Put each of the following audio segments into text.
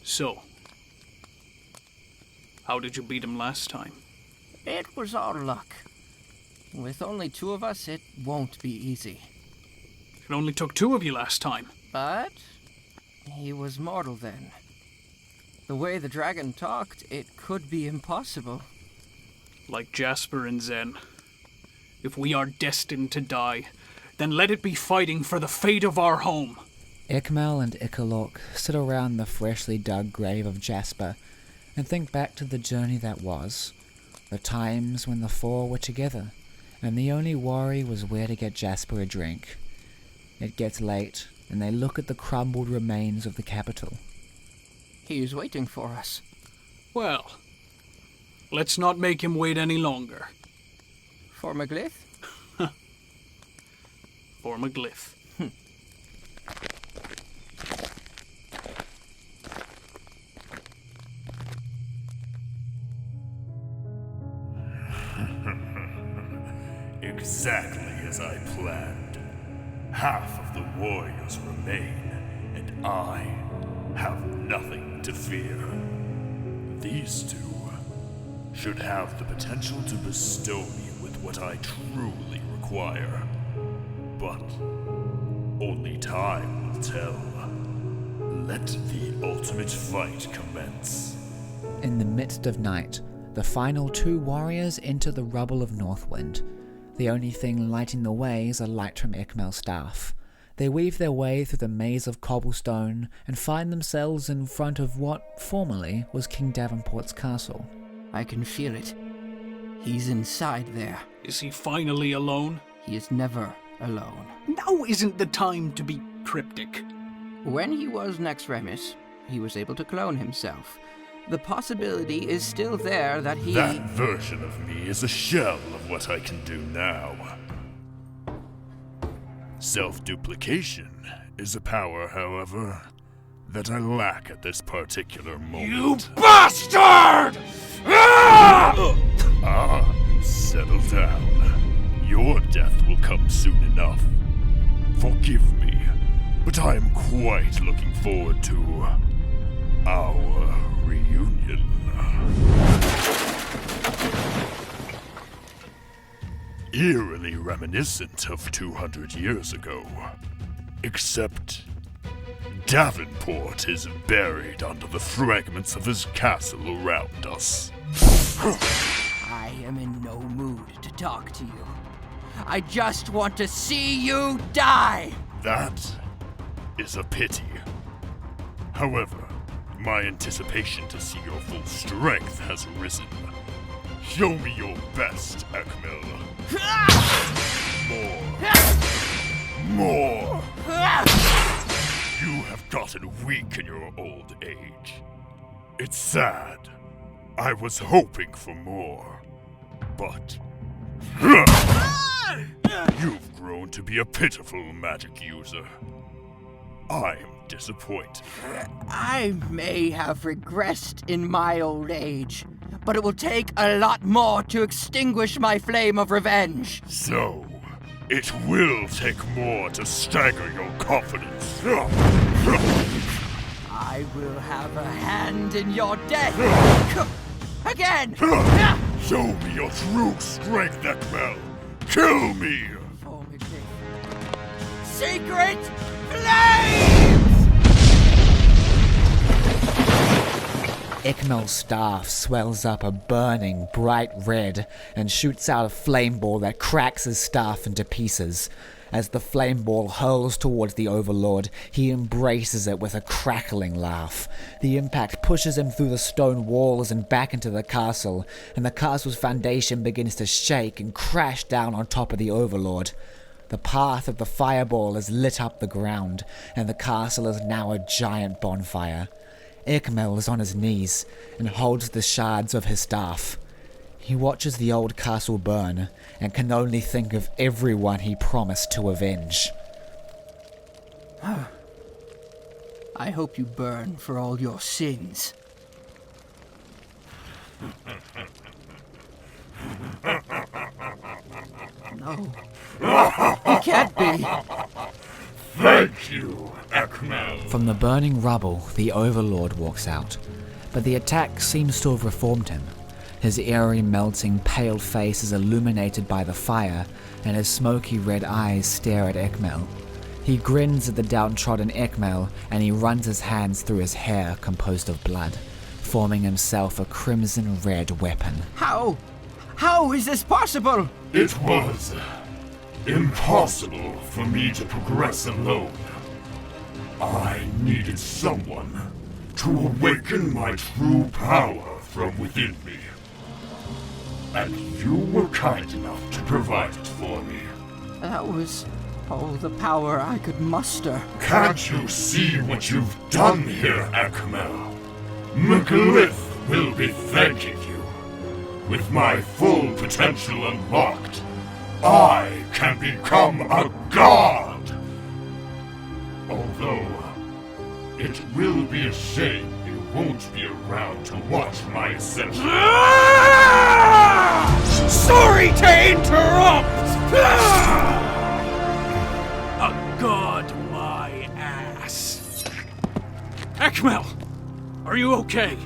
So, how did you beat him last time? It was all luck. With only 2 of us, it won't be easy. It only took 2 of you last time. But he was mortal then. The way the dragon talked, it could be impossible. Like Jasper and Zen. If we are destined to die, then let it be fighting for the fate of our home. Ickmel and Ickilork sit around the freshly dug grave of Jasper and think back to the journey that was, the times when the 4 were together, and the only worry was where to get Jasper a drink. It gets late, and they look at the crumbled remains of the capital. He's waiting for us. Well, let's not make him wait any longer. For Meglith? For Meglith. Exactly as I planned. Half of the warriors remain, and I have nothing to fear. These 2 should have the potential to bestow me with what I truly require. But only time will tell. Let the ultimate fight commence. In the midst of night, the final 2 warriors enter the rubble of Northwind. The only thing lighting the way is a light from Ickmel's staff. They weave their way through the maze of cobblestone and find themselves in front of what formerly was King Davenport's castle. I can feel it. He's inside there. Is he finally alone? He is never alone. Now isn't the time to be cryptic. When he was Nex Remus, he was able to clone himself. The possibility is still there that he... That version of me is a shell of what I can do now. Self-duplication is a power, however, that I lack at this particular moment. You bastard! Settle down. Your death will come soon enough. Forgive me, but I am quite looking forward to our reunion. Eerily reminiscent of 200 years ago. Except Davenport is buried under the fragments of his castle around us. I am in no mood to talk to you. I just want to see you die! That is a pity. However, my anticipation to see your full strength has risen. Show me your best, Ickmel. More. You have gotten weak in your old age. It's sad. I was hoping for more, but you've grown to be a pitiful magic user. I'm disappointed. I may have regressed in my old age, but it will take a lot more to extinguish my flame of revenge. So, it will take more to stagger your confidence. I will have a hand in your death. Again! Show me your true strength, Ickmel. Kill me! For Meglith. Secret Flames! Ickmel's staff swells up a burning, bright red and shoots out a flame ball that cracks his staff into pieces. As the flame ball hurls towards the Overlord, he embraces it with a crackling laugh. The impact pushes him through the stone walls and back into the castle, and the castle's foundation begins to shake and crash down on top of the Overlord. The path of the fireball has lit up the ground, and the castle is now a giant bonfire. Ickmel is on his knees and holds the shards of his staff. He watches the old castle burn and can only think of everyone he promised to avenge. I hope you burn for all your sins. No, it can't be. Thank you. Ekmel. From the burning rubble, the Overlord walks out, but the attack seems to have reformed him. His eerie, melting, pale face is illuminated by the fire, and his smoky red eyes stare at Ekmel. He grins at the downtrodden Ekmel, and he runs his hands through his hair composed of blood, forming himself a crimson red weapon. How? How is this possible? It was impossible for me to progress alone. I needed someone to awaken my true power from within me. And you were kind enough to provide it for me. That was all the power I could muster. Can't you see what you've done here, Ekmel? Meglith will be thanking you. With my full potential unlocked, I can become a god! Although, it will be a shame you won't be around to watch my ascension. Sorry to interrupt! A god, my ass. Ekmel, are you okay?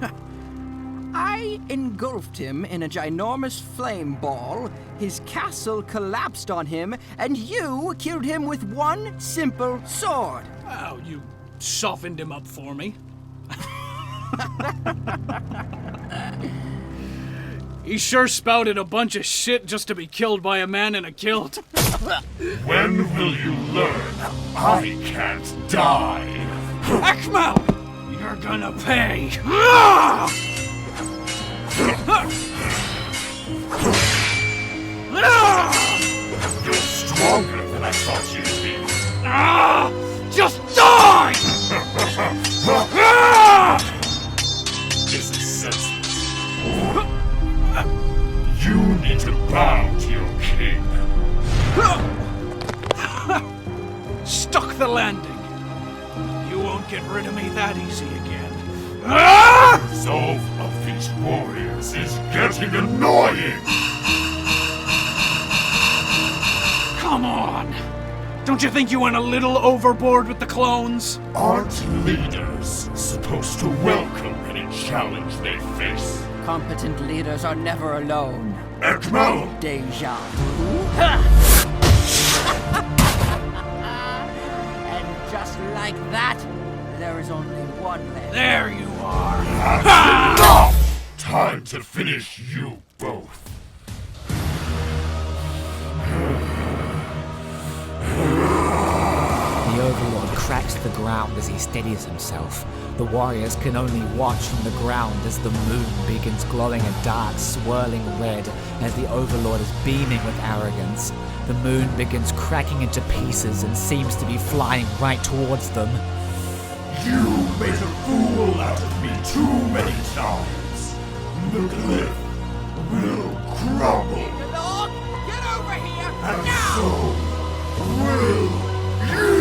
I engulfed him in a ginormous flame ball, his castle collapsed on him, and you killed him with one simple sword. Well, you softened him up for me. He sure spouted a bunch of shit just to be killed by a man in a kilt. When will you learn I can't die? Ekmel, you're gonna pay. You're stronger than I thought you'd be. Just die! This is senseless. You need to bow to your king. Stuck the landing. You won't get rid of me that easy again. The resolve of these warriors is getting annoying! Come on! Don't you think you went a little overboard with the clones? Aren't leaders supposed to welcome any challenge they face? Competent leaders are never alone. Ekmel! Deja. And just like that, there is only one left. There you are. That's enough! Time to finish you both. The Overlord cracks to the ground as he steadies himself. The warriors can only watch from the ground as the moon begins glowing a dark, swirling red as the Overlord is beaming with arrogance. The moon begins cracking into pieces and seems to be flying right towards them. You made a fool out of me too many times. Meglith will crumble. Ickilork, get over here And now! so will you!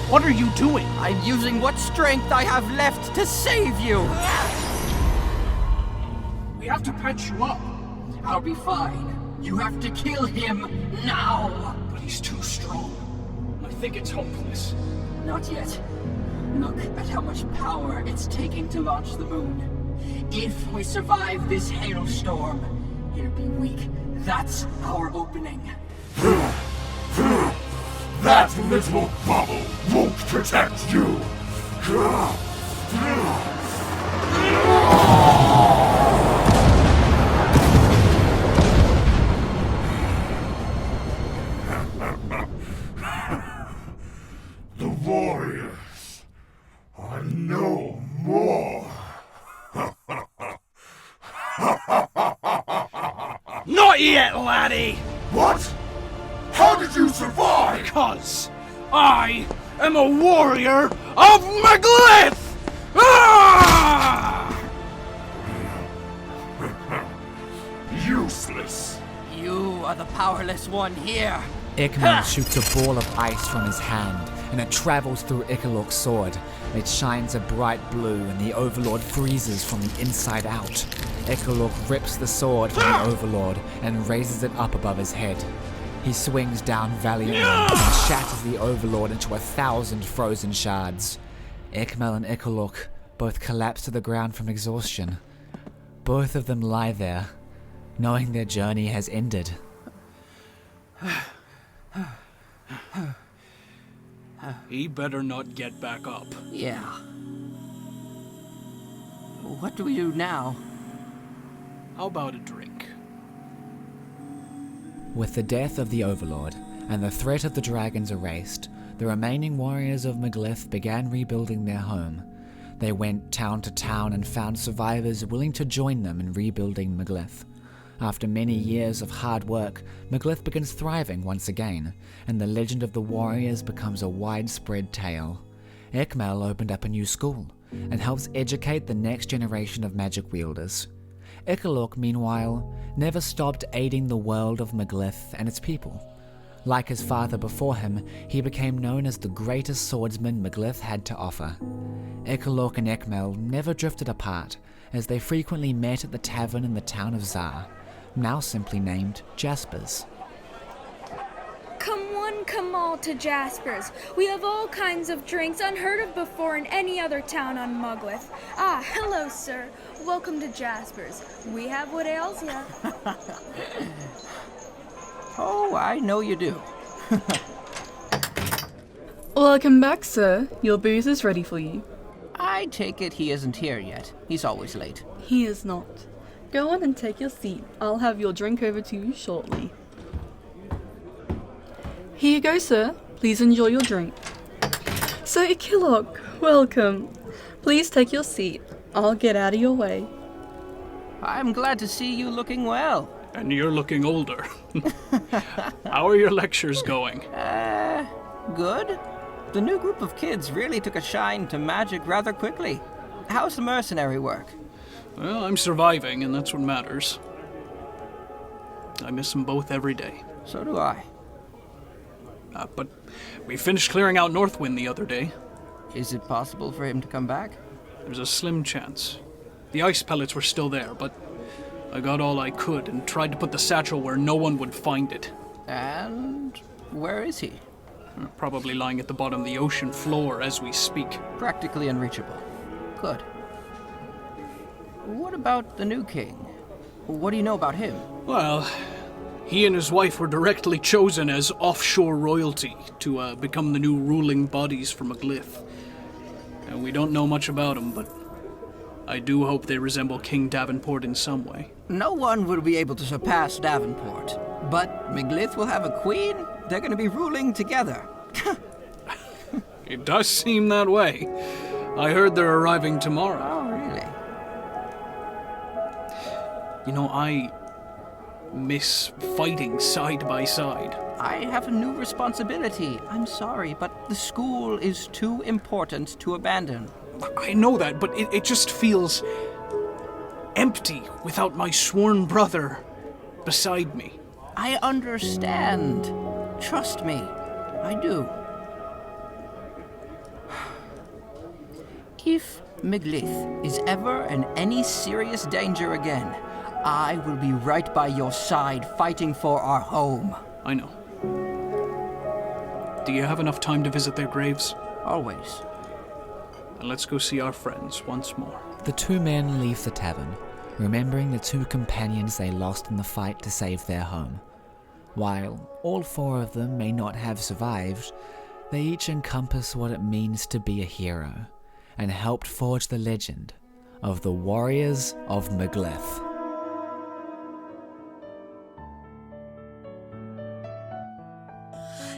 What are you doing? I'm using what strength I have left to save you. We have to patch you up. I'll be fine. You have to kill him now. But he's too strong. I think it's hopeless. Not yet. Look at how much power it's taking to launch the moon. If we survive this hailstorm, he'll be weak. That's our opening. That little bubble won't protect you! The warriors are no more! Not yet, laddie! What? How did you survive? Because I am a warrior of Meglith! Ah! Useless. You are the powerless one here. Ekmel shoots a ball of ice from his hand, and it travels through Ickilork's sword. It shines a bright blue, and the Overlord freezes from the inside out. Ickilork rips the sword from the Overlord and raises it up above his head. He swings down valiantly and shatters the Overlord into 1,000 frozen shards. Ickmel and Ickilork both collapse to the ground from exhaustion. Both of them lie there, knowing their journey has ended. He better not get back up. Yeah. What do we do now? How about a drink? With the death of the Overlord and the threat of the dragons erased, the remaining warriors of Meglith began rebuilding their home. They went town to town and found survivors willing to join them in rebuilding Meglith. After many years of hard work, Meglith begins thriving once again, and the legend of the warriors becomes a widespread tale. Ickmel opened up a new school, and helps educate the next generation of magic wielders. Ickilork, meanwhile, never stopped aiding the world of Meglith and its people. Like his father before him, he became known as the greatest swordsman Meglith had to offer. Ickilork and Ickmel never drifted apart, as they frequently met at the tavern in the town of Zar, now simply named Jasper's. Come all to Jasper's. We have all kinds of drinks unheard of before in any other town on Meglith. Ah, hello, sir. Welcome to Jasper's. We have what ails ya. Oh, I know you do. Welcome back, sir. Your booze is ready for you. I take it he isn't here yet. He's always late. He is not. Go on and take your seat. I'll have your drink over to you shortly. Here you go, sir. Please enjoy your drink. So, Ickilork, welcome. Please take your seat. I'll get out of your way. I'm glad to see you looking well. And you're looking older. How are your lectures going? Good. The new group of kids really took a shine to magic rather quickly. How's the mercenary work? Well, I'm surviving, and that's what matters. I miss them both every day. So do I. But we finished clearing out Northwind the other day. Is it possible for him to come back? There's a slim chance. The ice pellets were still there, but I got all I could and tried to put the satchel where no one would find it. And where is he? Probably lying at the bottom of the ocean floor as we speak. Practically unreachable. Good. What about the new king? What do you know about him? Well, he and his wife were directly chosen as offshore royalty to become the new ruling bodies for Meglith. And we don't know much about them, but I do hope they resemble King Davenport in some way. No one will be able to surpass Davenport. But Meglith will have a queen. They're going to be ruling together. It does seem that way. I heard they're arriving tomorrow. Oh, really? You know, I miss fighting side by side. I have a new responsibility. I'm sorry, but the school is too important to abandon. I know that, but it just feels empty without my sworn brother beside me. I understand. Trust me, I do. If Meglith is ever in any serious danger again, I will be right by your side fighting for our home. I know. Do you have enough time to visit their graves? Always. And let's go see our friends once more. The two men leave the tavern, remembering the two companions they lost in the fight to save their home. While all four of them may not have survived, they each encompass what it means to be a hero, and helped forge the legend of the Warriors of Meglith.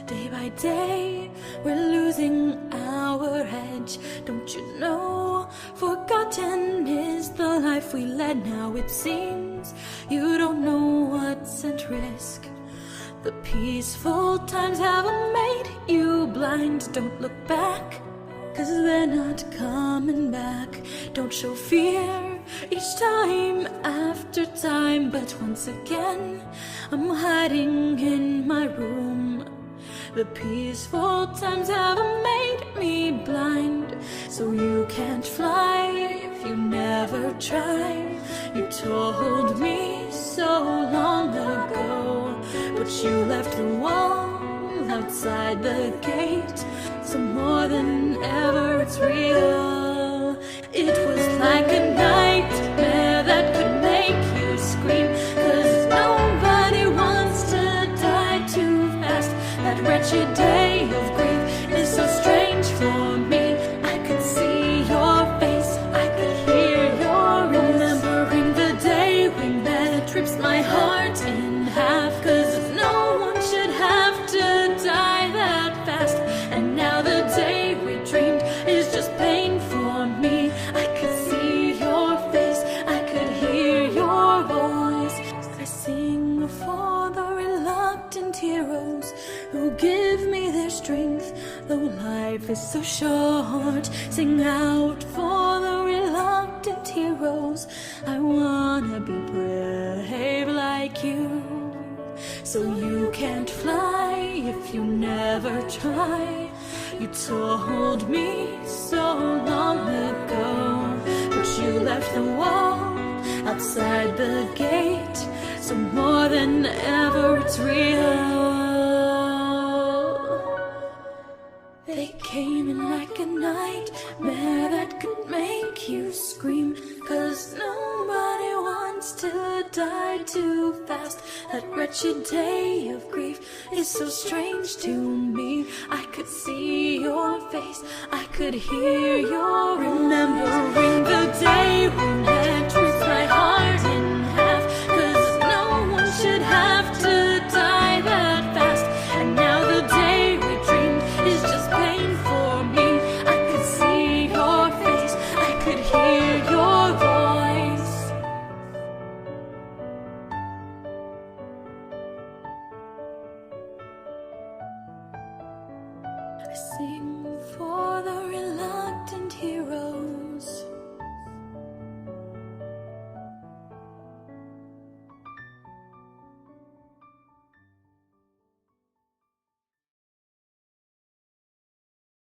Day by day, we're losing our edge. Don't you know? Forgotten is the life we led. Now it seems you don't know what's at risk. The peaceful times haven't made you blind. Don't look back, 'cause they're not coming back. Don't show fear each time after time. But once again, I'm hiding in my room. The peaceful times haven't made me blind. So you can't fly if you never try. You told me so long ago, but you left the outside the gate. So more than ever it's real. It was like a nightmare that could make you scream, 'cause nobody wants to die too fast. That wretched day of grief is so strange for me. I could see your face, I could hear your remembering the day we met rips my heart in half, 'cause no one should have to die that fast. And now the day we dreamed is just pain for me. I could see your face, I could hear your voice. I sing for the reluctant heroes who give me their strength, though life is so short. Sing out for the reluctant heroes. I wanna be brave like you. So you can't fly if you never try. You told me so long ago, but you left the wall outside the gate. So more than ever it's real. They came in like a nightmare that could make you scream, 'cause nobody wants to die too fast. That wretched day of grief is so strange to me. I could see your face, I could hear your remembering the day we met with my heart.